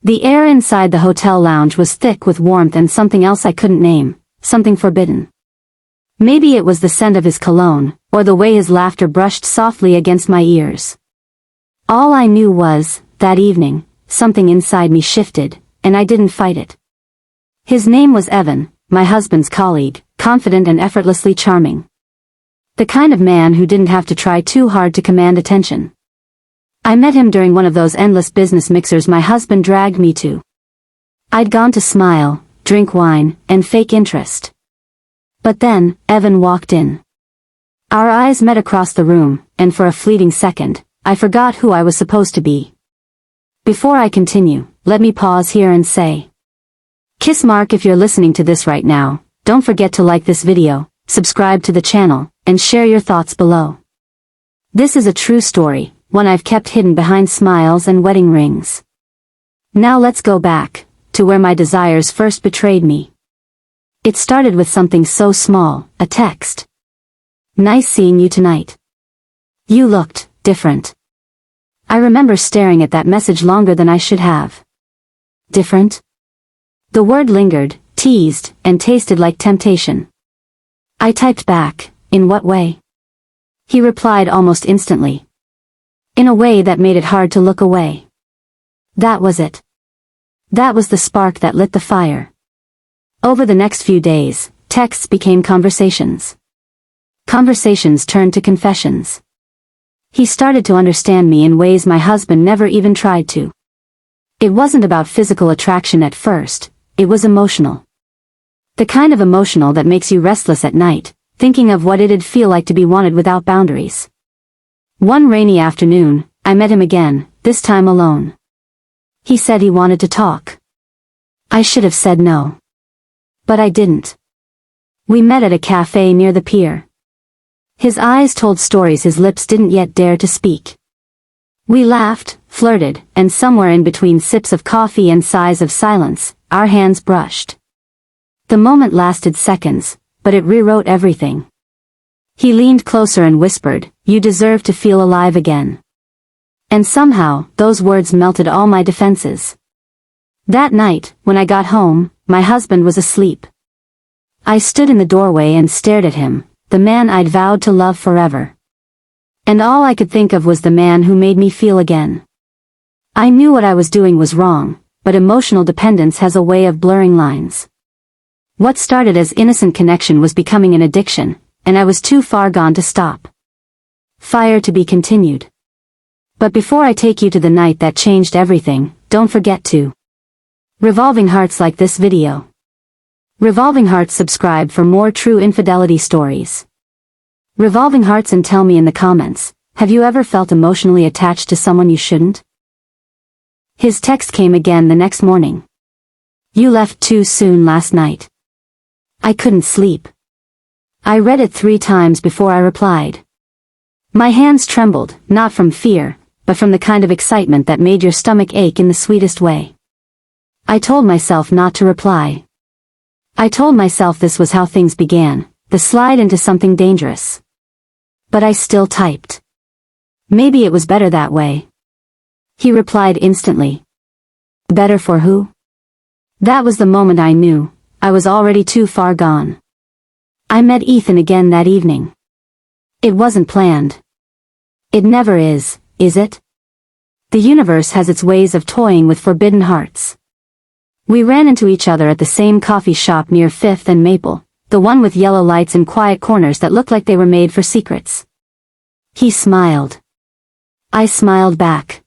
The air inside the hotel lounge was thick with warmth and something else I couldn't name, something forbidden. Maybe it was the scent of his cologne, or the way his laughter brushed softly against my ears. All I knew was, that evening, something inside me shifted, and I didn't fight it. His name was Evan, my husband's colleague, confident and effortlessly charming. The kind of man who didn't have to try too hard to command attention. I met him during one of those endless business mixers my husband dragged me to. I'd gone to smile, drink wine, and fake interest. But then, Evan walked in. Our eyes met across the room, and for a fleeting second, I forgot who I was supposed to be. Before I continue, let me pause here and say, kiss Mark if you're listening to this right now. Don't forget to like this video, subscribe to the channel, and share your thoughts below. This is a true story, one I've kept hidden behind smiles and wedding rings. Now let's go back, to where my desires first betrayed me. It started with something so small, a text. Nice seeing you tonight. You looked different. I remember staring at that message longer than I should have. Different? The word lingered, teased, and tasted like temptation. I typed back, in what way? He replied almost instantly. In a way that made it hard to look away. That was it. That was the spark that lit the fire. Over the next few days, texts became conversations. Conversations turned to confessions. He started to understand me in ways my husband never even tried to. It wasn't about physical attraction at first, it was emotional. The kind of emotional that makes you restless at night, thinking of what it'd feel like to be wanted without boundaries. One rainy afternoon, I met him again, this time alone. He said he wanted to talk. I should have said no. But I didn't. We met at a cafe near the pier. His eyes told stories his lips didn't yet dare to speak. We laughed, flirted, and somewhere in between sips of coffee and sighs of silence, our hands brushed. The moment lasted seconds, but it rewrote everything. He leaned closer and whispered, "You deserve to feel alive again." And somehow, those words melted all my defenses. That night, when I got home, my husband was asleep. I stood in the doorway and stared at him, the man I'd vowed to love forever. And all I could think of was the man who made me feel again. I knew what I was doing was wrong, but emotional dependence has a way of blurring lines. What started as innocent connection was becoming an addiction, and I was too far gone to stop. Fire to be continued. But before I take you to the night that changed everything, don't forget to Revolving Hearts like this video. Revolving Hearts subscribe for more true infidelity stories. Revolving Hearts, and tell me in the comments, have you ever felt emotionally attached to someone you shouldn't? His text came again the next morning. You left too soon last night. I couldn't sleep. I read it 3 times before I replied. My hands trembled, not from fear, but from the kind of excitement that made your stomach ache in the sweetest way. I told myself not to reply. I told myself this was how things began, the slide into something dangerous. But I still typed. Maybe it was better that way. He replied instantly. Better for who? That was the moment I knew, I was already too far gone. I met Ethan again that evening. It wasn't planned. It never is it? The universe has its ways of toying with forbidden hearts. We ran into each other at the same coffee shop near 5th and Maple, the one with yellow lights and quiet corners that looked like they were made for secrets. He smiled. I smiled back.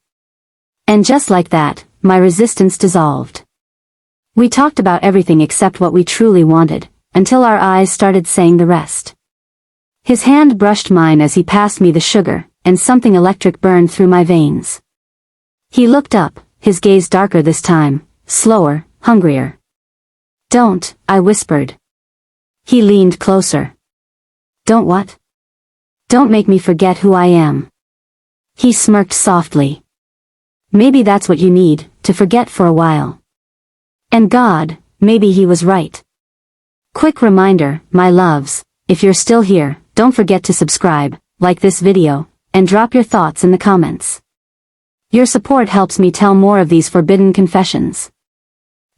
And just like that, my resistance dissolved. We talked about everything except what we truly wanted, until our eyes started saying the rest. His hand brushed mine as he passed me the sugar, and something electric burned through my veins. He looked up, his gaze darker this time, slower, hungrier. Don't, I whispered. He leaned closer. Don't what? Don't make me forget who I am. He smirked softly. Maybe that's what you need, to forget for a while. And God, maybe he was right. Quick reminder, my loves, if you're still here, don't forget to subscribe, like this video, and drop your thoughts in the comments. Your support helps me tell more of these forbidden confessions.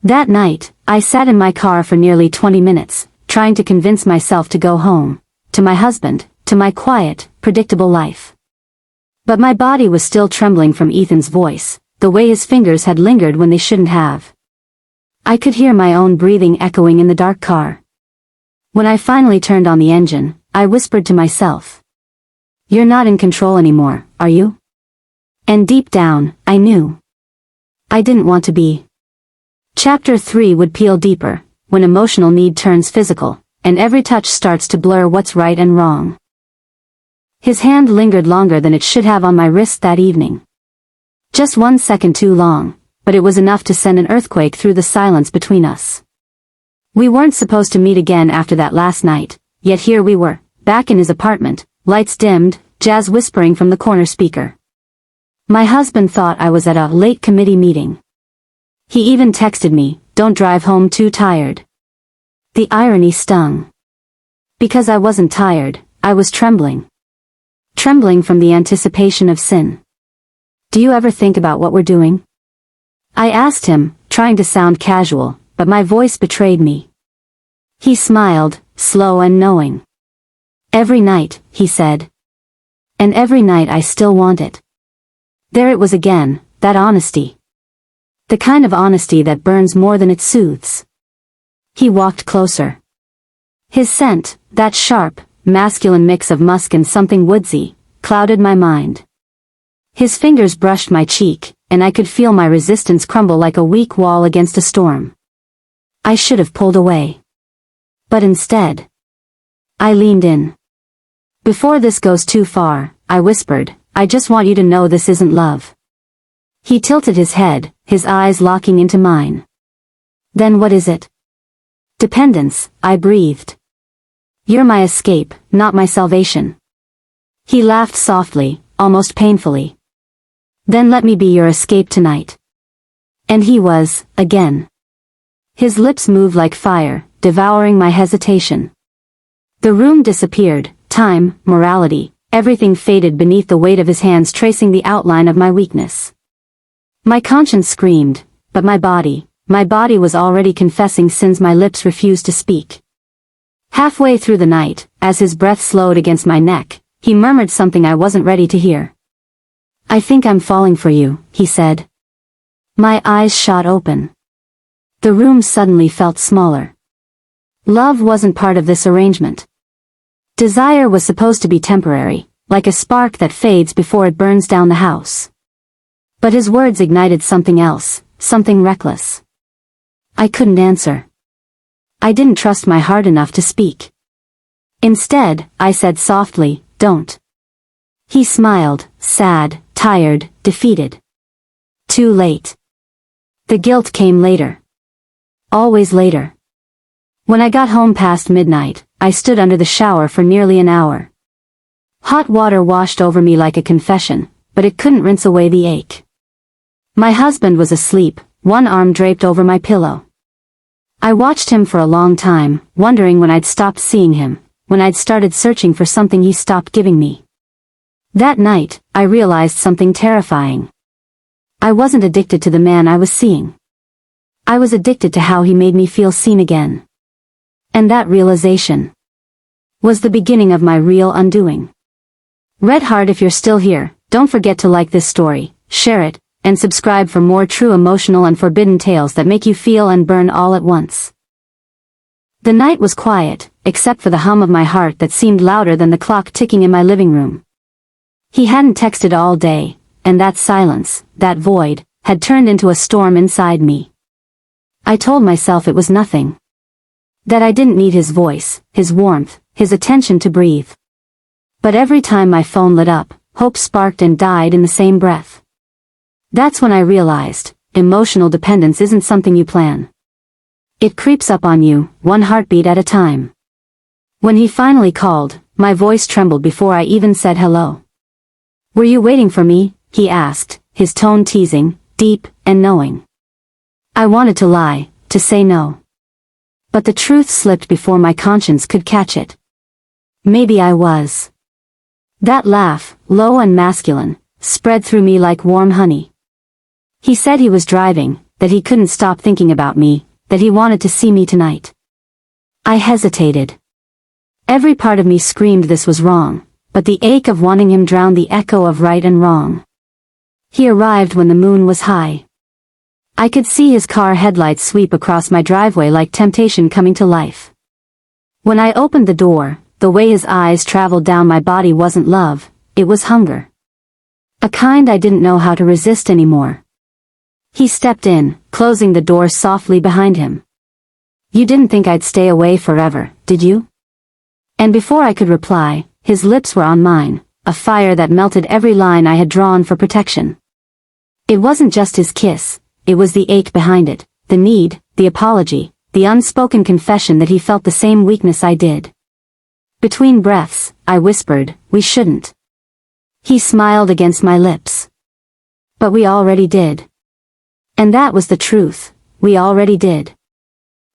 That night, I sat in my car for nearly 20 minutes, trying to convince myself to go home, to my husband, to my quiet, predictable life. But my body was still trembling from Ethan's voice, the way his fingers had lingered when they shouldn't have. I could hear my own breathing echoing in the dark car. When I finally turned on the engine, I whispered to myself. You're not in control anymore, are you? And deep down, I knew. I didn't want to be. Chapter 3 would peel deeper, when emotional need turns physical, and every touch starts to blur what's right and wrong. His hand lingered longer than it should have on my wrist that evening. Just 1 second too long, but it was enough to send an earthquake through the silence between us. We weren't supposed to meet again after that last night, yet here we were, back in his apartment, lights dimmed, jazz whispering from the corner speaker. My husband thought I was at a late committee meeting. He even texted me, "Don't drive home too tired." The irony stung. Because I wasn't tired, I was trembling. Trembling from the anticipation of sin. Do you ever think about what we're doing? I asked him, trying to sound casual, but my voice betrayed me. He smiled, slow and knowing. Every night, he said. And every night I still want it. There it was again, that honesty. The kind of honesty that burns more than it soothes. He walked closer. His scent, that sharp, masculine mix of musk and something woodsy, clouded my mind. His fingers brushed my cheek, and I could feel my resistance crumble like a weak wall against a storm. I should have pulled away. But instead, I leaned in. Before this goes too far, I whispered, I just want you to know this isn't love. He tilted his head, his eyes locking into mine. Then what is it? Dependence, I breathed. You're my escape, not my salvation. He laughed softly, almost painfully. Then let me be your escape tonight. And he was, again. His lips moved like fire, devouring my hesitation. The room disappeared, time, morality, everything faded beneath the weight of his hands tracing the outline of my weakness. My conscience screamed, but my body was already confessing sins my lips refused to speak. Halfway through the night, as his breath slowed against my neck, he murmured something I wasn't ready to hear. I think I'm falling for you, he said. My eyes shot open. The room suddenly felt smaller. Love wasn't part of this arrangement. Desire was supposed to be temporary, like a spark that fades before it burns down the house. But his words ignited something else, something reckless. I couldn't answer. I didn't trust my heart enough to speak. Instead, I said softly, don't. He smiled, sad, tired, defeated. Too late. The guilt came later. Always later. When I got home past midnight, I stood under the shower for nearly an hour. Hot water washed over me like a confession, but it couldn't rinse away the ache. My husband was asleep, one arm draped over my pillow. I watched him for a long time, wondering when I'd stopped seeing him, when I'd started searching for something he stopped giving me. That night, I realized something terrifying. I wasn't addicted to the man I was seeing. I was addicted to how he made me feel seen again. And that realization was the beginning of my real undoing. Red Heart, if you're still here, don't forget to like this story, share it, and subscribe for more true emotional and forbidden tales that make you feel and burn all at once. The night was quiet, except for the hum of my heart that seemed louder than the clock ticking in my living room. He hadn't texted all day, and that silence, that void, had turned into a storm inside me. I told myself it was nothing. That I didn't need his voice, his warmth, his attention to breathe. But every time my phone lit up, hope sparked and died in the same breath. That's when I realized, emotional dependence isn't something you plan. It creeps up on you, one heartbeat at a time. When he finally called, my voice trembled before I even said hello. Were you waiting for me? He asked, his tone teasing, deep, and knowing. I wanted to lie, to say no. But the truth slipped before my conscience could catch it. Maybe I was. That laugh, low and masculine, spread through me like warm honey. He said he was driving, that he couldn't stop thinking about me, that he wanted to see me tonight. I hesitated. Every part of me screamed this was wrong, but the ache of wanting him drowned the echo of right and wrong. He arrived when the moon was high. I could see his car headlights sweep across my driveway like temptation coming to life. When I opened the door, the way his eyes traveled down my body wasn't love, it was hunger. A kind I didn't know how to resist anymore. He stepped in, closing the door softly behind him. "You didn't think I'd stay away forever, did you?" And before I could reply, his lips were on mine, a fire that melted every line I had drawn for protection. It wasn't just his kiss, it was the ache behind it, the need, the apology, the unspoken confession that he felt the same weakness I did. Between breaths, I whispered, "We shouldn't." He smiled against my lips. "But we already did." And that was the truth, we already did.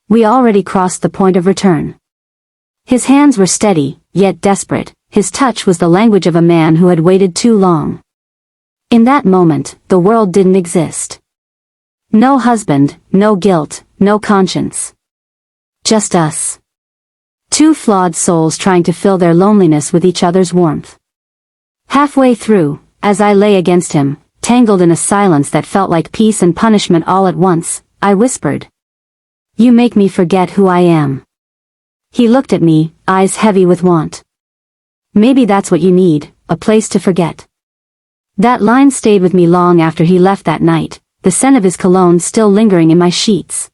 We already crossed the point of return. His hands were steady, yet desperate, his touch was the language of a man who had waited too long. In that moment, the world didn't exist. No husband, no guilt, no conscience. Just us. Two flawed souls trying to fill their loneliness with each other's warmth. Halfway through, as I lay against him, tangled in a silence that felt like peace and punishment all at once, I whispered, "You make me forget who I am." He looked at me, eyes heavy with want. "Maybe that's what you need, a place to forget." That line stayed with me long after he left that night, the scent of his cologne still lingering in my sheets.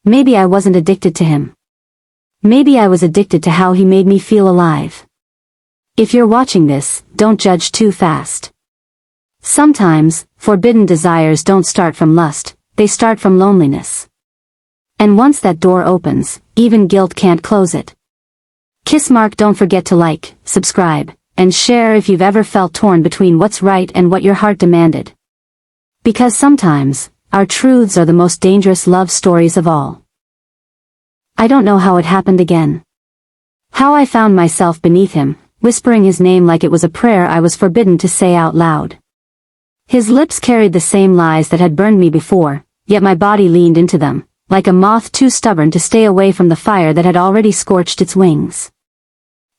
Maybe I wasn't addicted to him. Maybe I was addicted to how he made me feel alive. If you're watching this, don't judge too fast. Sometimes, forbidden desires don't start from lust, they start from loneliness. And once that door opens, even guilt can't close it. Kissmark, don't forget to like, subscribe, and share if you've ever felt torn between what's right and what your heart demanded. Because sometimes, our truths are the most dangerous love stories of all. I don't know how it happened again. How I found myself beneath him, whispering his name like it was a prayer I was forbidden to say out loud. His lips carried the same lies that had burned me before, yet my body leaned into them, like a moth too stubborn to stay away from the fire that had already scorched its wings.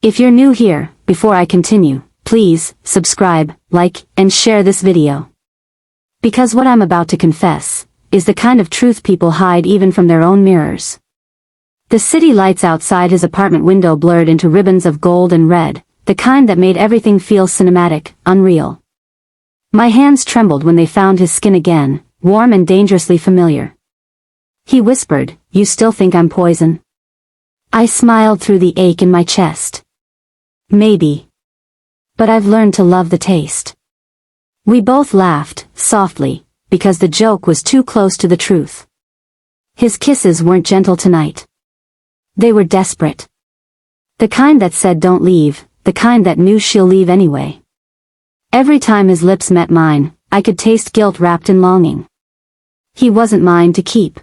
If you're new here, before I continue, please, subscribe, like, and share this video. Because what I'm about to confess, is the kind of truth people hide even from their own mirrors. The city lights outside his apartment window blurred into ribbons of gold and red, the kind that made everything feel cinematic, unreal. My hands trembled when they found his skin again, warm and dangerously familiar. He whispered, "You still think I'm poison?" I smiled through the ache in my chest. Maybe. But I've learned to love the taste. We both laughed, softly, because the joke was too close to the truth. His kisses weren't gentle tonight. They were desperate. The kind that said don't leave, the kind that knew she'll leave anyway. Every time his lips met mine, I could taste guilt wrapped in longing. He wasn't mine to keep.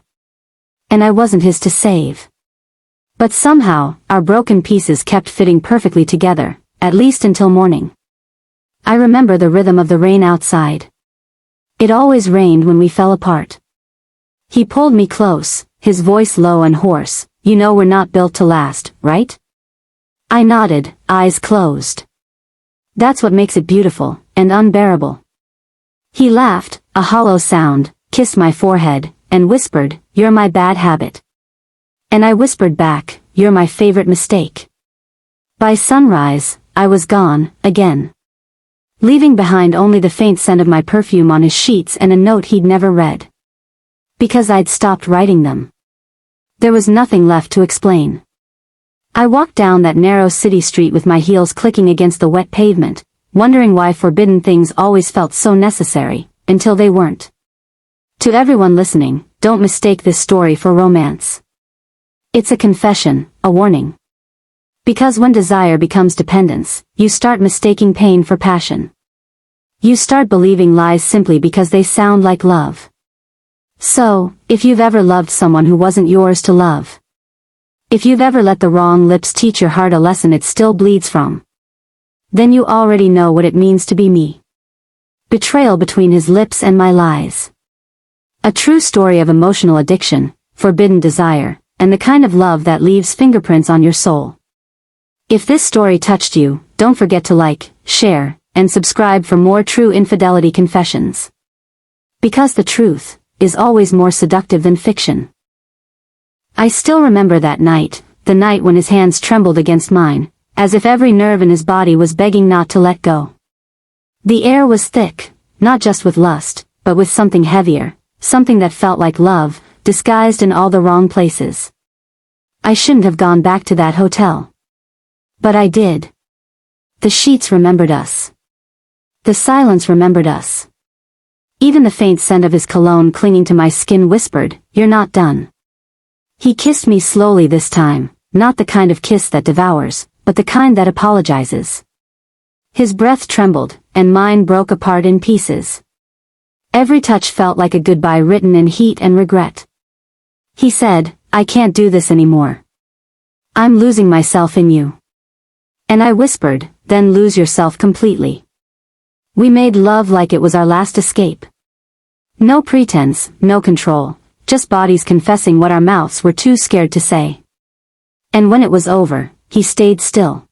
And I wasn't his to save. But somehow, our broken pieces kept fitting perfectly together, at least until morning. I remember the rhythm of the rain outside. It always rained when we fell apart. He pulled me close, his voice low and hoarse, "You know we're not built to last, right?" I nodded, eyes closed. "That's what makes it beautiful, and unbearable." He laughed, a hollow sound, kissed my forehead, and whispered, "You're my bad habit." And I whispered back, "You're my favorite mistake." By sunrise, I was gone, again. Leaving behind only the faint scent of my perfume on his sheets and a note he'd never read. Because I'd stopped writing them. There was nothing left to explain. I walked down that narrow city street with my heels clicking against the wet pavement, wondering why forbidden things always felt so necessary, until they weren't. To everyone listening, don't mistake this story for romance. It's a confession, a warning. Because when desire becomes dependence, you start mistaking pain for passion. You start believing lies simply because they sound like love. So, if you've ever loved someone who wasn't yours to love, if you've ever let the wrong lips teach your heart a lesson it still bleeds from, then you already know what it means to be me. betrayal between his lips and my lies. A true story of emotional addiction, forbidden desire, and the kind of love that leaves fingerprints on your soul. If this story touched you, don't forget to like, share, and subscribe for more true infidelity confessions. Because the truth is always more seductive than fiction. I still remember that night, the night when his hands trembled against mine, as if every nerve in his body was begging not to let go. The air was thick, not just with lust, but with something heavier, something that felt like love, disguised in all the wrong places. I shouldn't have gone back to that hotel. But I did. The sheets remembered us. The silence remembered us. Even the faint scent of his cologne clinging to my skin whispered, "You're not done." He kissed me slowly this time, not the kind of kiss that devours, but the kind that apologizes. His breath trembled, and mine broke apart in pieces. Every touch felt like a goodbye written in heat and regret. He said, "I can't do this anymore. I'm losing myself in you." And I whispered, "Then lose yourself completely." We made love like it was our last escape. No pretense, no control, just bodies confessing what our mouths were too scared to say. And when it was over, he stayed still.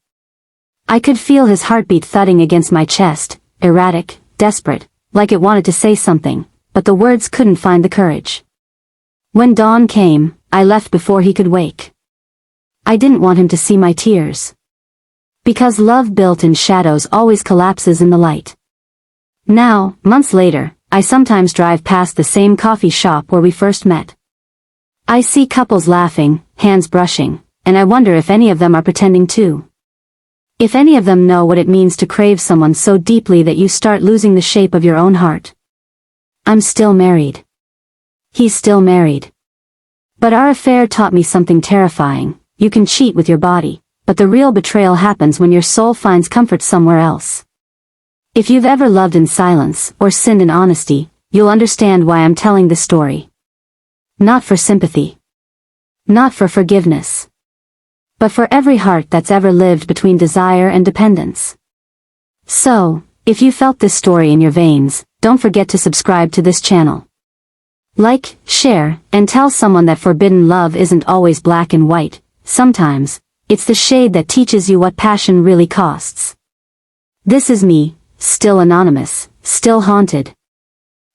I could feel his heartbeat thudding against my chest, erratic, desperate, like it wanted to say something, but the words couldn't find the courage. When dawn came, I left before he could wake. I didn't want him to see my tears. Because love built in shadows always collapses in the light. Now, months later, I sometimes drive past the same coffee shop where we first met. I see couples laughing, hands brushing, and I wonder if any of them are pretending too. If any of them know what it means to crave someone so deeply that you start losing the shape of your own heart. I'm still married. He's still married. But our affair taught me something terrifying. You can cheat with your body, but the real betrayal happens when your soul finds comfort somewhere else. If you've ever loved in silence, or sinned in honesty, you'll understand why I'm telling this story. Not for sympathy. Not for forgiveness. But for every heart that's ever lived between desire and dependence. So, if you felt this story in your veins, don't forget to subscribe to this channel. Like, share, and tell someone that forbidden love isn't always black and white. Sometimes, it's the shade that teaches you what passion really costs. This is me, still anonymous, still haunted.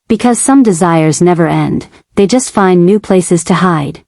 Because some desires never end, they just find new places to hide.